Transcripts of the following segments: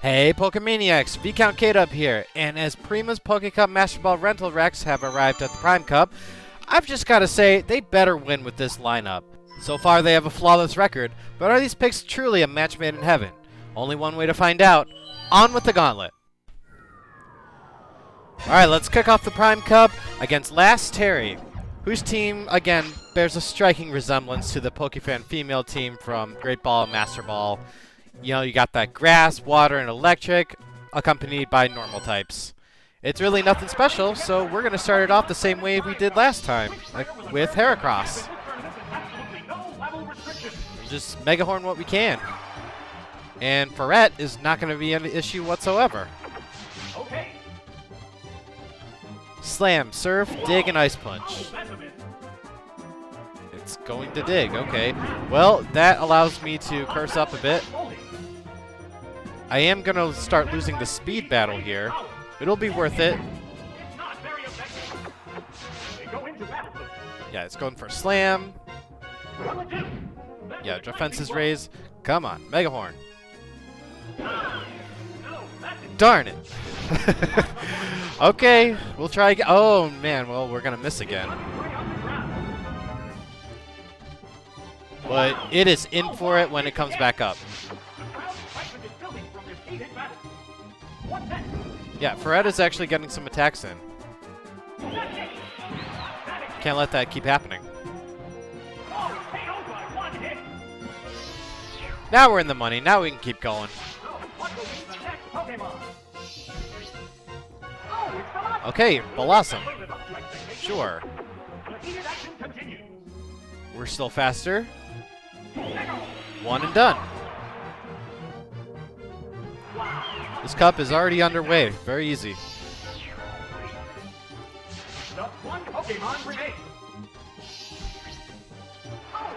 Hey Pokemaniacs, ViscountKdub here, and as Prima's Pokecup Master Ball rental Rex have arrived at the Prime Cup, I've just gotta say, they better win with this lineup. So far they have a flawless record, but are these picks truly a match made in heaven? Only one way to find out. On with the Gauntlet. Alright, let's kick off the Prime Cup against Last Terry, whose team, again, bears a striking resemblance to the Pokefan female team from Great Ball and Master Ball. You know, you got that grass, water, and electric, accompanied by normal types. It's really nothing special, so we're going to start it off the same way we did last time, like with Heracross. Just Megahorn what we can. And Ferret is not going to be an issue whatsoever. Slam, Surf, Dig, and Ice Punch. It's going to dig, okay. Well, that allows me to curse up a bit. I am going to start losing the speed battle here. It'll be worth it. Yeah, it's going for Slam. Yeah, defense is raised. Come on, Megahorn. Darn it. Okay, we'll try again. Oh, man, well, we're going to miss again. But it is in for it when it comes back up. Yeah, Ferret is actually getting some attacks in. Can't let that keep happening. Now we're in the money. Now we can keep going. Okay, Blossom. Sure. We're still faster. One and done. This cup is already underway. Very easy.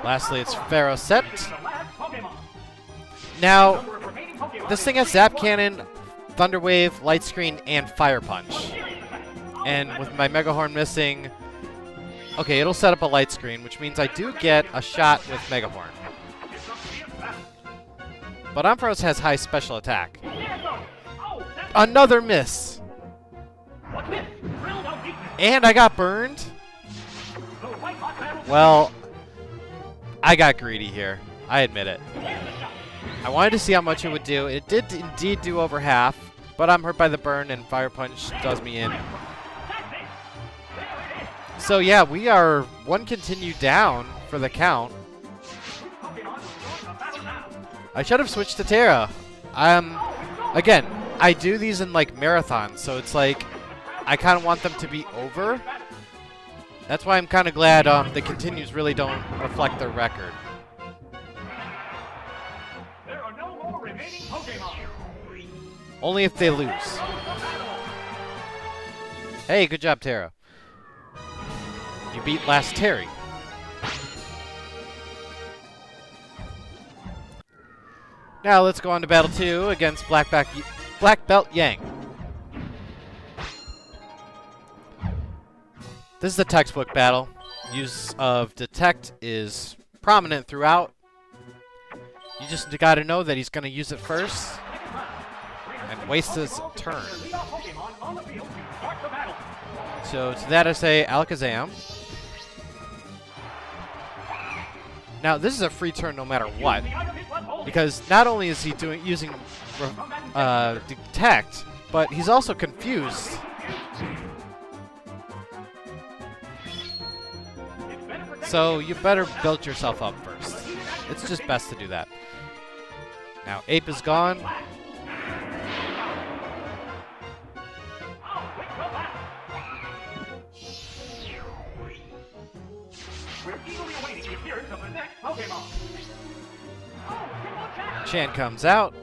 Lastly, it's Ferrocept. Now, this thing has Zap Cannon, Thunder Wave, Light Screen, and Fire Punch. And with my Megahorn missing, okay, it'll set up a Light Screen, which means I do get a shot with Megahorn. But Ampharos has high special attack. Another miss. And I got burned. Well, I got greedy here. I admit it. I wanted to see how much it would do. It did indeed do over half, but I'm hurt by the burn and Fire Punch does me in. So yeah, we are one continue down for the count. I should have switched to Terra. Again, I do these in like marathons, so it's like I kind of want them to be over. That's why I'm kind of glad the continues really don't reflect their record. There are no more remaining Pokemon. Only if they lose. Hey, good job, Terra. You beat Last Terry. Now let's go on to Battle 2 against Black Belt Yang. This is a textbook battle. Use of Detect is prominent throughout. You just gotta know that he's gonna use it first and waste his turn. So to that I say Alakazam. Now this is a free turn no matter what, because not only is he using Detect, but he's also confused. So you better build yourself up first. It's just best to do that. Now Ape is gone. Chan comes out.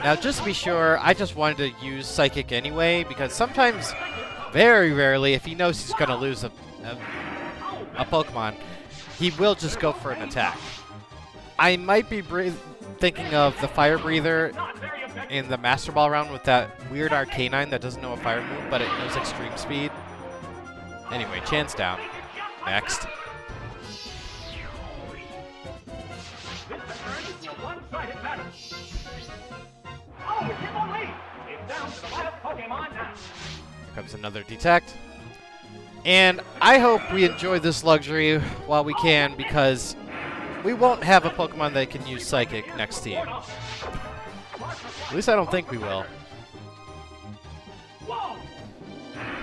Now just to be sure, I just wanted to use Psychic anyway, because sometimes, very rarely, if he knows he's going to lose a Pokemon, he will just go for an attack. I might be thinking of the Fire Breather in the Master Ball round with that weird Arcanine that doesn't know a fire move, but it knows extreme speed. Anyway, Chan's down. Next. Here comes another detect. And I hope we enjoy this luxury while we can, because we won't have a Pokemon that can use Psychic next team. At least I don't think we will.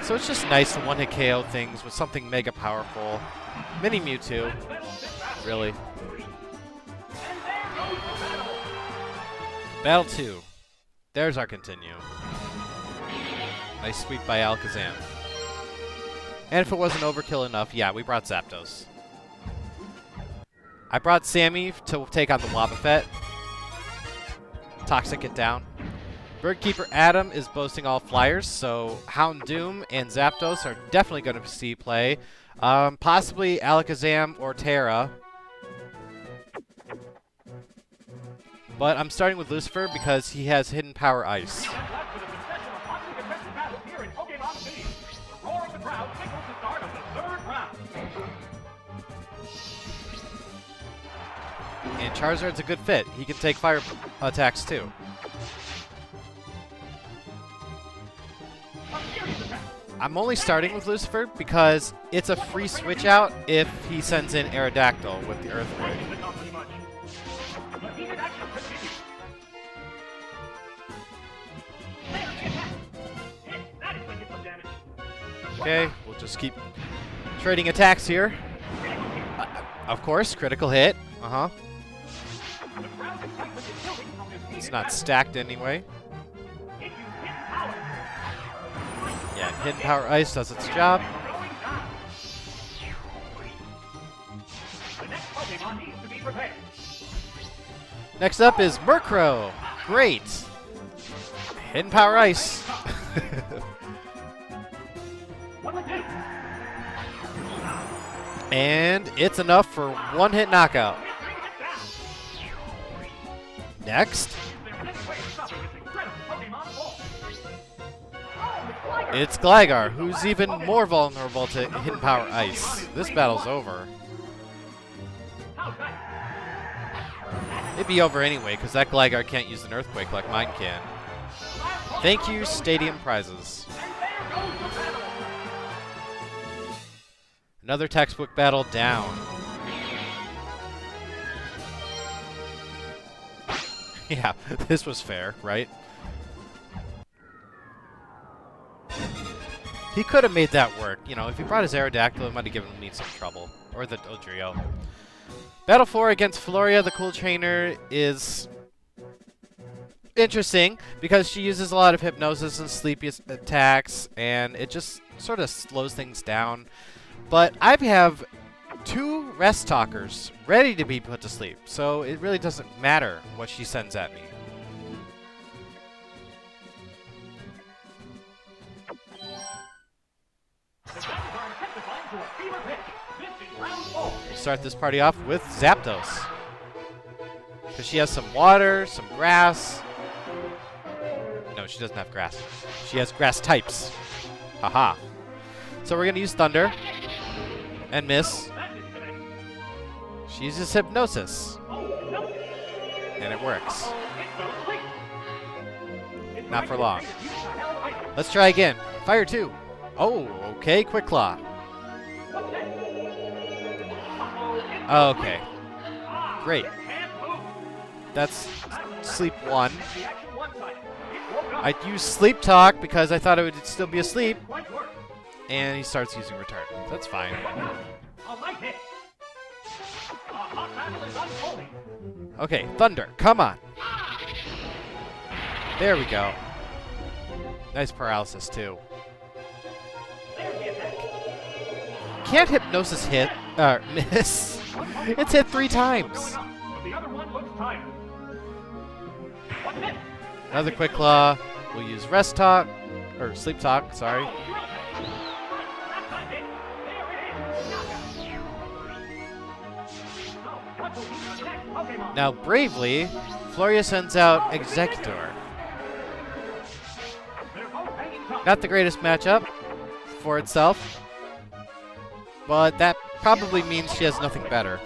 So it's just nice to one-hit KO things with something mega powerful. Mini Mewtwo. Really. Battle 2. There's our continue. Nice sweep by Alakazam. And if it wasn't overkill enough, yeah, we brought Zapdos. I brought Sammy to take on the Wobbuffet. Toxic it down. Birdkeeper Adam is boasting all flyers, so Houndoom and Zapdos are definitely going to see play. Possibly Alakazam or Terra. But I'm starting with Lucifer because he has Hidden Power Ice. And Charizard's a good fit. He can take fire attacks too. I'm only starting with Lucifer because it's a free switch out if he sends in Aerodactyl with the Earthquake. Okay, we'll just keep trading attacks here. Of course, critical hit. Uh-huh. It's not stacked anyway. Yeah, Hidden Power Ice does its job. Next up is Murkrow. Great. Hidden Power Ice. And it's enough for one-hit knockout. Next. It's Gligar, who's even more vulnerable to Hidden Power Ice. This battle's over. It'd be over anyway, because that Gligar can't use an Earthquake like mine can. Thank you, Stadium Prizes. Another textbook battle down. Yeah, this was fair, right? He could have made that work. You know, if he brought his Aerodactyl, it might have given me some trouble. Or the Dodrio. Battle 4 against Floria, the Cool Trainer, is interesting because she uses a lot of Hypnosis and Sleepy attacks, and it just sort of slows things down. But I have 2 Rest Talkers ready to be put to sleep, so it really doesn't matter what she sends at me. We'll start this party off with Zapdos. Because she has some water, some grass. No, she doesn't have grass. She has grass types. Haha. So we're going to use Thunder. And miss. She uses Hypnosis. And it works. Not for long. Let's try again. Fire 2. Oh, okay. Quick Claw. Okay. Great. That's Sleep 1. I used Sleep Talk because I thought it would still be asleep. And he starts using Return. That's fine. Okay, Thunder, come on. There we go. Nice paralysis, too. Can't Hypnosis hit? Miss. It's hit 3 times. Another Quick Claw. We'll use Rest Talk. Or Sleep Talk, sorry. Now, bravely, Floria sends out Executor. Not the greatest matchup for itself, but that probably means she has nothing better.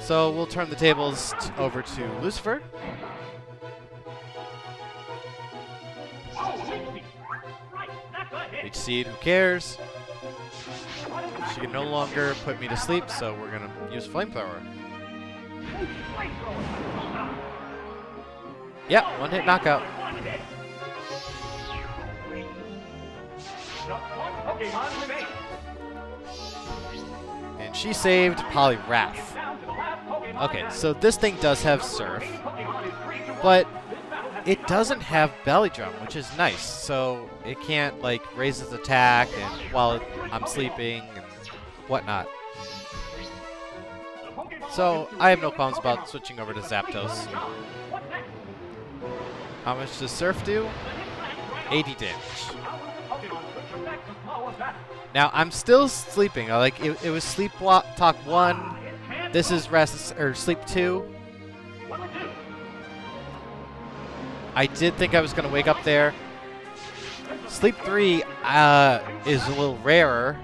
So we'll turn the tables over to Lucifer. Seed, who cares? She can no longer put me to sleep, so we're gonna use Flamethrower. Yep, one-hit knockout. And she saved Poliwrath. Okay, so this thing does have Surf, but it doesn't have Belly Drum, which is nice. So it can't like raise its attack and while I'm sleeping and whatnot. So I have no qualms about switching over to Zapdos. How much does Surf do? 80 damage. Now I'm still sleeping. It was Sleep Talk 1. This is rest or Sleep 2. I did think I was going to wake up there. Sleep 3 is a little rarer.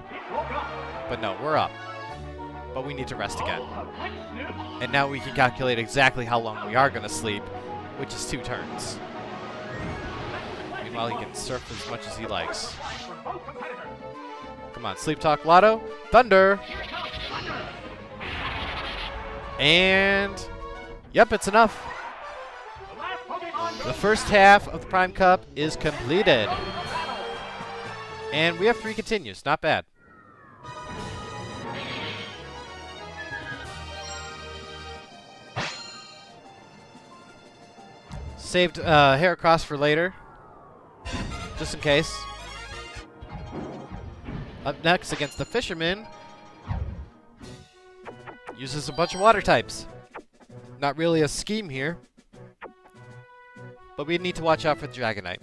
But no, we're up. But we need to rest again. And now we can calculate exactly how long we are going to sleep, which is 2 turns. Meanwhile, he can surf as much as he likes. Come on, Sleep Talk Lotto. Thunder! And... yep, it's enough. The first half of the Prime Cup is completed. And we have 3 continues. Not bad. Saved Heracross for later. Just in case. Up next against the Fisherman. Uses a bunch of water types. Not really a scheme here. But we need to watch out for the Dragonite.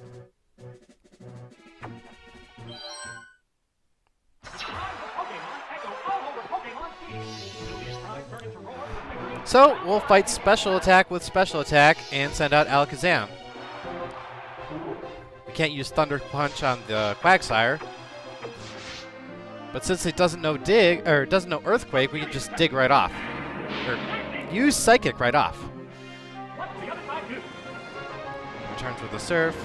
So, we'll fight Special Attack with Special Attack and send out Alakazam. We can't use Thunder Punch on the Quagsire. But since it doesn't know Dig, or doesn't know Earthquake, we can just Dig right off. Or use Psychic right off. Returns with a Surf.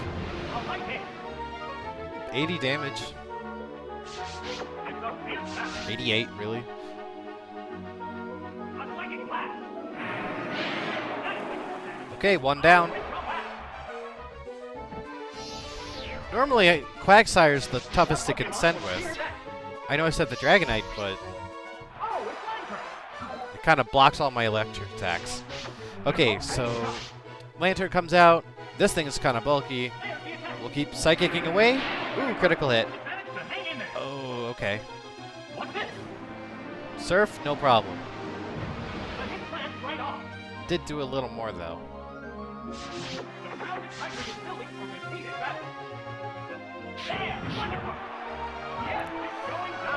80 damage. 88, really. Okay, 1 down. Normally, Quagsire's the toughest to contend with. I know I said the Dragonite, but it kind of blocks all my electric attacks. Okay, so Lantern comes out. This thing is kind of bulky. We'll keep Psychicking away. Ooh, critical hit. Oh, okay. Surf, no problem. Did do a little more, though.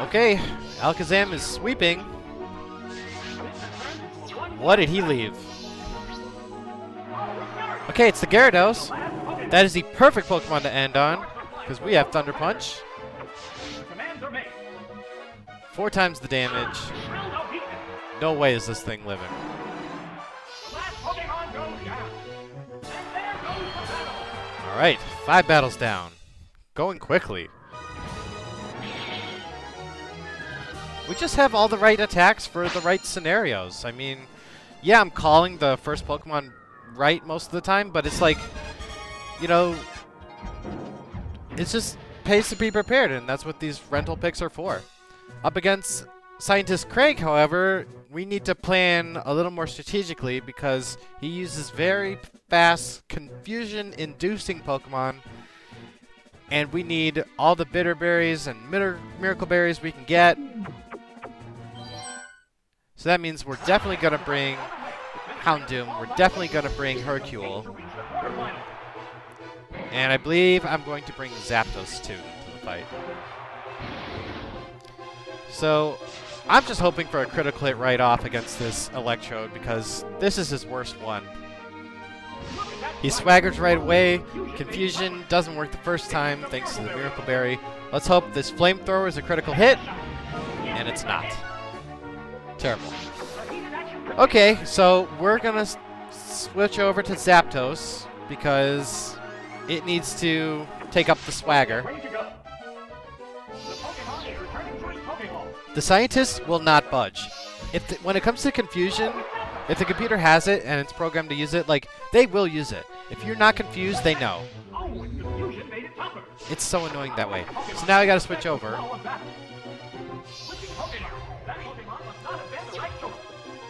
Okay, Alakazam is sweeping. What did he leave? Okay, it's the Gyarados. That is the perfect Pokemon to end on, because we have Thunder Punch. 4 times the damage. No way is this thing living. Alright, 5 battles down. Going quickly. We just have all the right attacks for the right scenarios. I mean, yeah, I'm calling the first Pokemon right most of the time, but it's like, you know, it's just pays to be prepared, and that's what these rental picks are for. Up against Scientist Craig, however, we need to plan a little more strategically because he uses very fast, confusion-inducing Pokemon, and we need all the Bitter Berries and Miracle Berries we can get. So that means we're definitely going to bring Houndoom. We're definitely going to bring Hercule. And I believe I'm going to bring Zapdos, too, to the fight. So I'm just hoping for a critical hit right off against this Electrode because this is his worst one. He swaggers right away. Confusion doesn't work the first time thanks to the Miracle Berry. Let's hope this Flamethrower is a critical hit. And it's not. Terrible. Okay, so we're going to switch over to Zapdos because it needs to take up the swagger. The scientists will not budge. When it comes to confusion, if the computer has it and it's programmed to use it, like, they will use it. If you're not confused, they know. It's so annoying that way. So now I gotta switch over.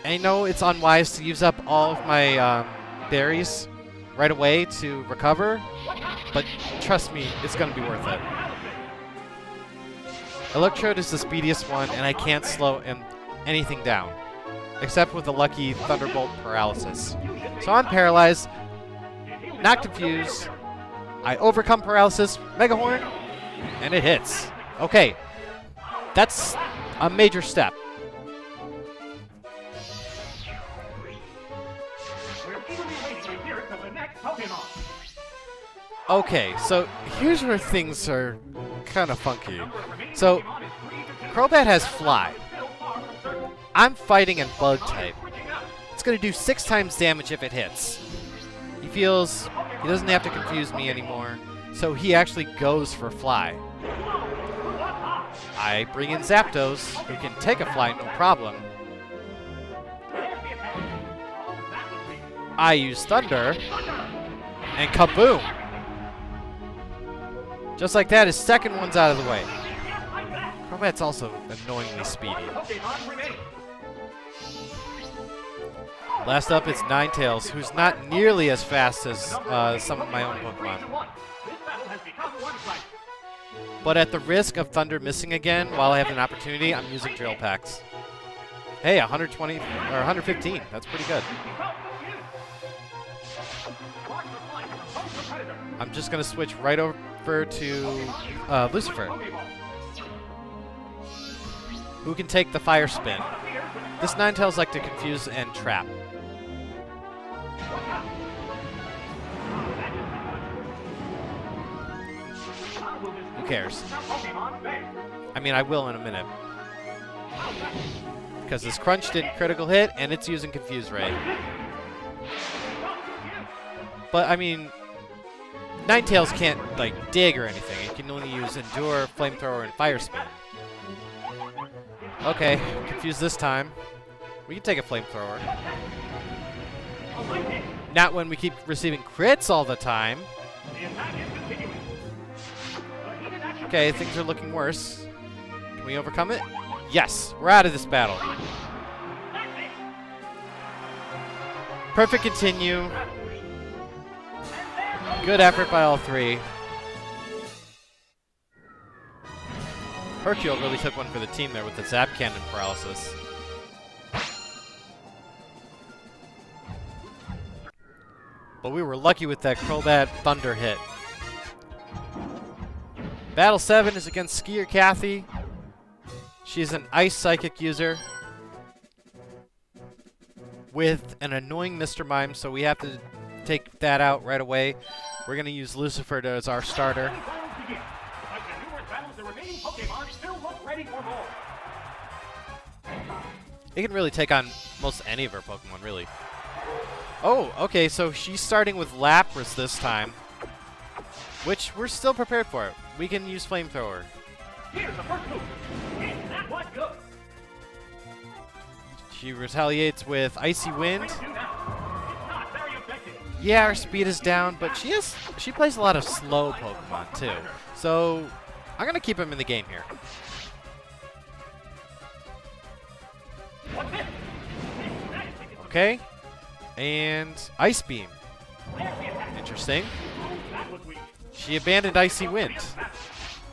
And I know it's unwise to use up all of my berries right away to recover, but trust me, it's gonna be worth it. Electrode is the speediest one, and I can't slow anything down, except with the lucky Thunderbolt paralysis. So I'm paralyzed, not confused. I overcome paralysis, Mega Horn, and it hits. Okay, that's a major step. Okay, so here's where things are kind of funky. So, Crobat has Fly. I'm fighting in Bug type. It's going to do 6 times damage if it hits. He feels he doesn't have to confuse me anymore, so he actually goes for Fly. I bring in Zapdos, who can take a Fly no problem. I use Thunder, and kaboom! Just like that, his second one's out of the way. Crobat's also annoyingly speedy. Last up, it's Ninetales, who's not nearly as fast as some of my own Pokemon. But at the risk of Thunder missing again while I have an opportunity, I'm using Drill Packs. Hey, 120 or 115. That's pretty good. I'm just going to switch right over to Lucifer, who can take the Fire Spin. This Ninetales like to confuse and trap. Who cares? I mean, I will in a minute. Because this Crunch did critical hit, and it's using Confuse Ray. But, I mean, Ninetales can't, like, dig or anything. It can only use Endure, Flamethrower, and Fire Spin. Okay, confused this time. We can take a Flamethrower. Not when we keep receiving crits all the time. Okay, things are looking worse. Can we overcome it? Yes, we're out of this battle. Perfect continue. Good effort by all three. Hercule really took one for the team there with the Zap Cannon paralysis. But we were lucky with that Crobat Thunder hit. Battle 7 is against Skier Kathy. She's an Ice Psychic user with an annoying Mr. Mime, so we have to take that out right away. We're going to use Lucifer as our starter. It can really take on most any of her Pokemon, really. Oh, okay, so she's starting with Lapras this time, which we're still prepared for. We can use Flamethrower. She retaliates with Icy Wind. Yeah, her speed is down, but she plays a lot of slow Pokemon too. So I'm gonna keep him in the game here. Okay. And Ice Beam. Interesting. She abandoned Icy Wind,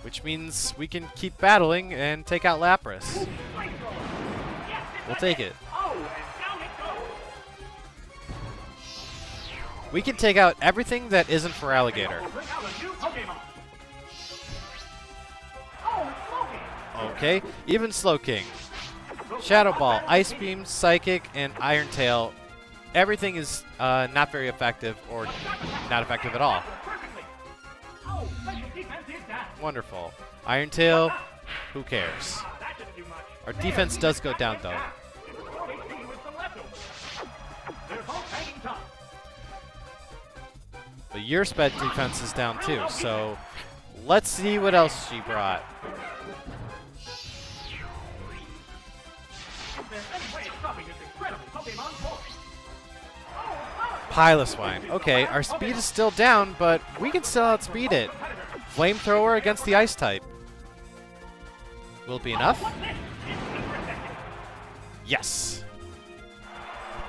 which means we can keep battling and take out Lapras. We'll take it. We can take out everything that isn't for Alligator. Okay, even Slowking. Shadow Ball, Ice Beam, Psychic, and Iron Tail. Everything is not very effective or not effective at all. Wonderful. Iron Tail, who cares? Our defense does go down, though. But your sped defense is down, too, so let's see what else she brought. Piloswine. Okay, our speed is still down, but we can still outspeed it. Flamethrower against the ice type. Will it be enough? Yes.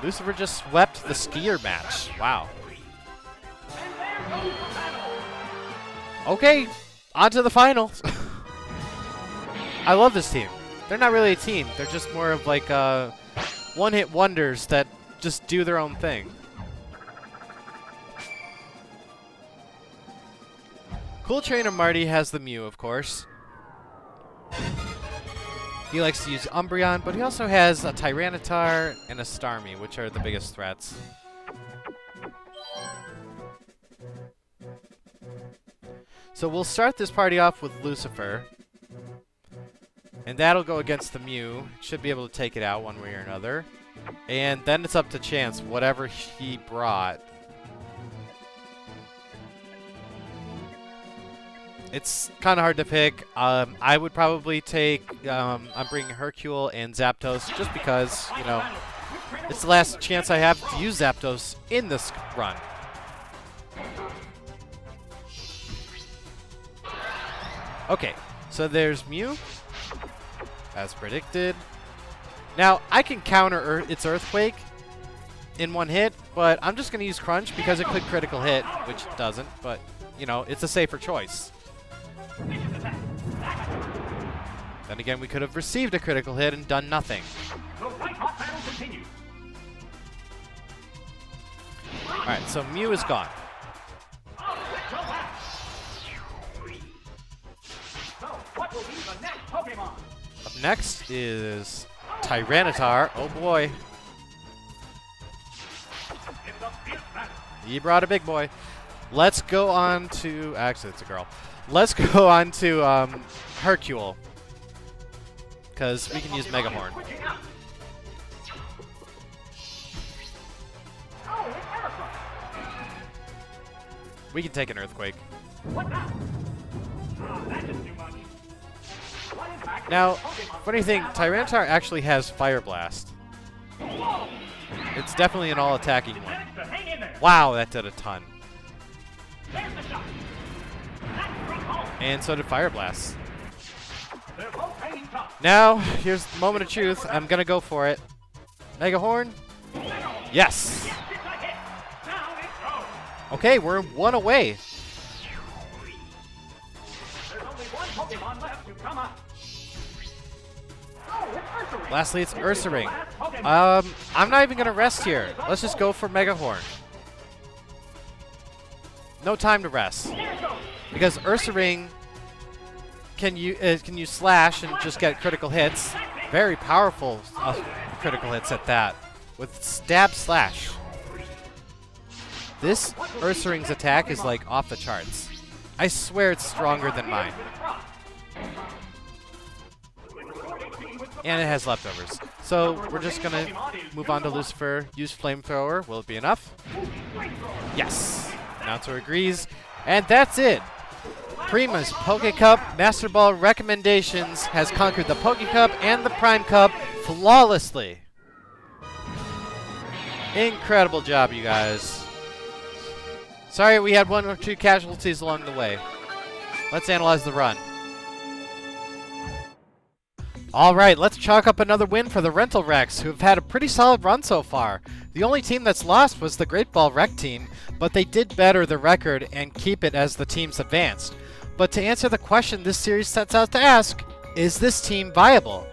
Lucifer just swept the skier match. Wow. Okay, on to the finals. I love this team. They're not really a team. They're just more of like one-hit wonders that just do their own thing. Cool Trainer Marty has the Mew, of course. He likes to use Umbreon, but he also has a Tyranitar and a Starmie, which are the biggest threats. So we'll start this party off with Lucifer. And that'll go against the Mew. Should be able to take it out one way or another. And then it's up to chance, whatever he brought. It's kind of hard to pick. I would probably take, I'm bringing Hercule and Zapdos just because, you know, it's the last chance I have to use Zapdos in this run. Okay, so there's Mew, as predicted. Now, I can counter its Earthquake in one hit, but I'm just going to use Crunch because it could critical hit, which it doesn't, but, you know, it's a safer choice. Then again, we could have received a critical hit and done nothing. Alright, so Mew is gone. Up next is Tyranitar. Oh boy. He brought a big boy. Let's go on to... Actually, it's a girl. Let's go on to Hercule. Because we can use Mega Horn. We can take an Earthquake. Now, funny thing, Tyranitar actually has Fire Blast. It's definitely an all-attacking one. Wow, that did a ton. And so did Fire Blast. Now, here's the moment of truth. I'm going to go for it. Mega Horn? Yes! Okay, we're one away. Lastly, it's Ursaring. I'm not even going to rest here. Let's just go for Mega Horn. No time to rest. Because Ursaring can use Slash and just get critical hits. Very powerful critical hits at that. With Stab Slash. This Ursaring's attack is like off the charts. I swear it's stronger than mine. And it has leftovers. So we're just going to move on to Lucifer. Use Flamethrower. Will it be enough? Yes. Announcer agrees. And that's it. Prima's Poke Cup Master Ball Recommendations has conquered the Poke Cup and the Prime Cup flawlessly. Incredible job, you guys. Sorry we had one or two casualties along the way. Let's analyze the run. Alright, let's chalk up another win for the Rental Rex, who have had a pretty solid run so far. The only team that's lost was the Great Ball Rec team, but they did better the record and keep it as the teams advanced. But to answer the question this series sets out to ask, is this team viable?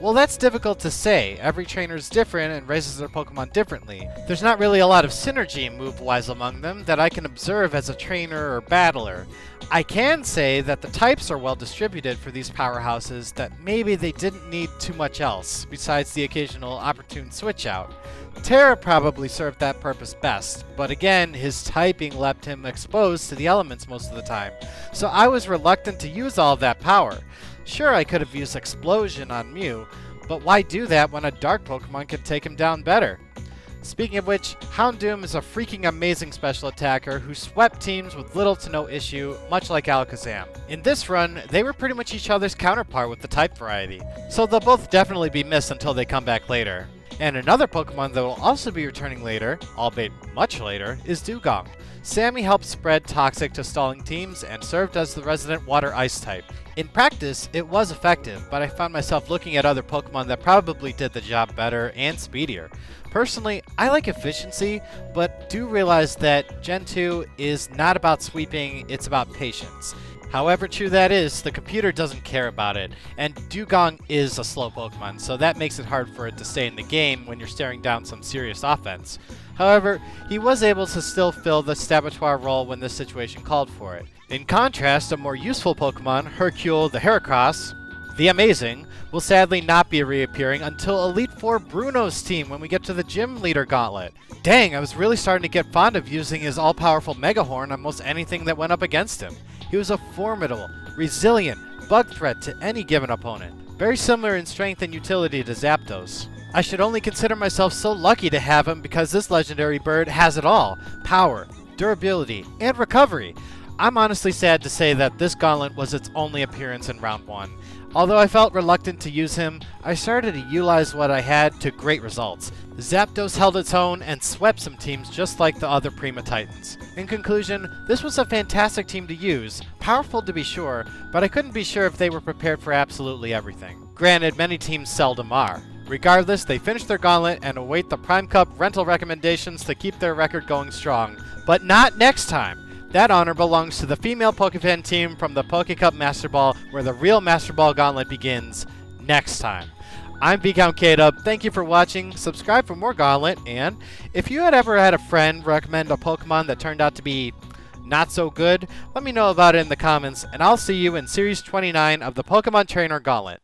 Well, that's difficult to say. Every trainer is different and raises their Pokemon differently. There's not really a lot of synergy move-wise among them that I can observe as a trainer or battler. I can say that the types are well distributed for these powerhouses, that maybe they didn't need too much else, besides the occasional opportune switch out. Terra probably served that purpose best, but again, his typing left him exposed to the elements most of the time, so I was reluctant to use all of that power. Sure, I could have used Explosion on Mew, but why do that when a Dark Pokemon could take him down better? Speaking of which, Houndoom is a freaking amazing special attacker who swept teams with little to no issue, much like Alakazam. In this run, they were pretty much each other's counterpart with the type variety, so they'll both definitely be missed until they come back later. And another Pokemon that will also be returning later, albeit much later, is Dugong. Sammy helped spread Toxic to stalling teams and served as the resident Water-Ice type. In practice, it was effective, but I found myself looking at other Pokemon that probably did the job better and speedier. Personally, I like efficiency, but do realize that Gen 2 is not about sweeping, it's about patience. However true that is, the computer doesn't care about it, and Dugong is a slow Pokemon, so that makes it hard for it to stay in the game when you're staring down some serious offense. However, he was able to still fill the Stabatoire role when this situation called for it. In contrast, a more useful Pokemon, Hercule the Heracross, the Amazing, will sadly not be reappearing until Elite Four Bruno's team when we get to the Gym Leader Gauntlet. Dang, I was really starting to get fond of using his all-powerful Mega Horn on most anything that went up against him. He was a formidable, resilient bug threat to any given opponent. Very similar in strength and utility to Zapdos. I should only consider myself so lucky to have him because this legendary bird has it all: power, durability, and recovery. I'm honestly sad to say that this Gauntlet was its only appearance in Round 1. Although I felt reluctant to use him, I started to utilize what I had to great results. Zapdos held its own and swept some teams just like the other Prima Titans. In conclusion, this was a fantastic team to use, powerful to be sure, but I couldn't be sure if they were prepared for absolutely everything. Granted, many teams seldom are. Regardless, they finished their Gauntlet and await the Prime Cup rental recommendations to keep their record going strong. But not next time! That honor belongs to the female Pokefan team from the Pokecup Master Ball, where the real Master Ball Gauntlet begins next time. I'm ViscountKdub, thank you for watching, subscribe for more Gauntlet, and if you had ever had a friend recommend a Pokemon that turned out to be not so good, let me know about it in the comments, and I'll see you in Series 29 of the Pokemon Trainer Gauntlet.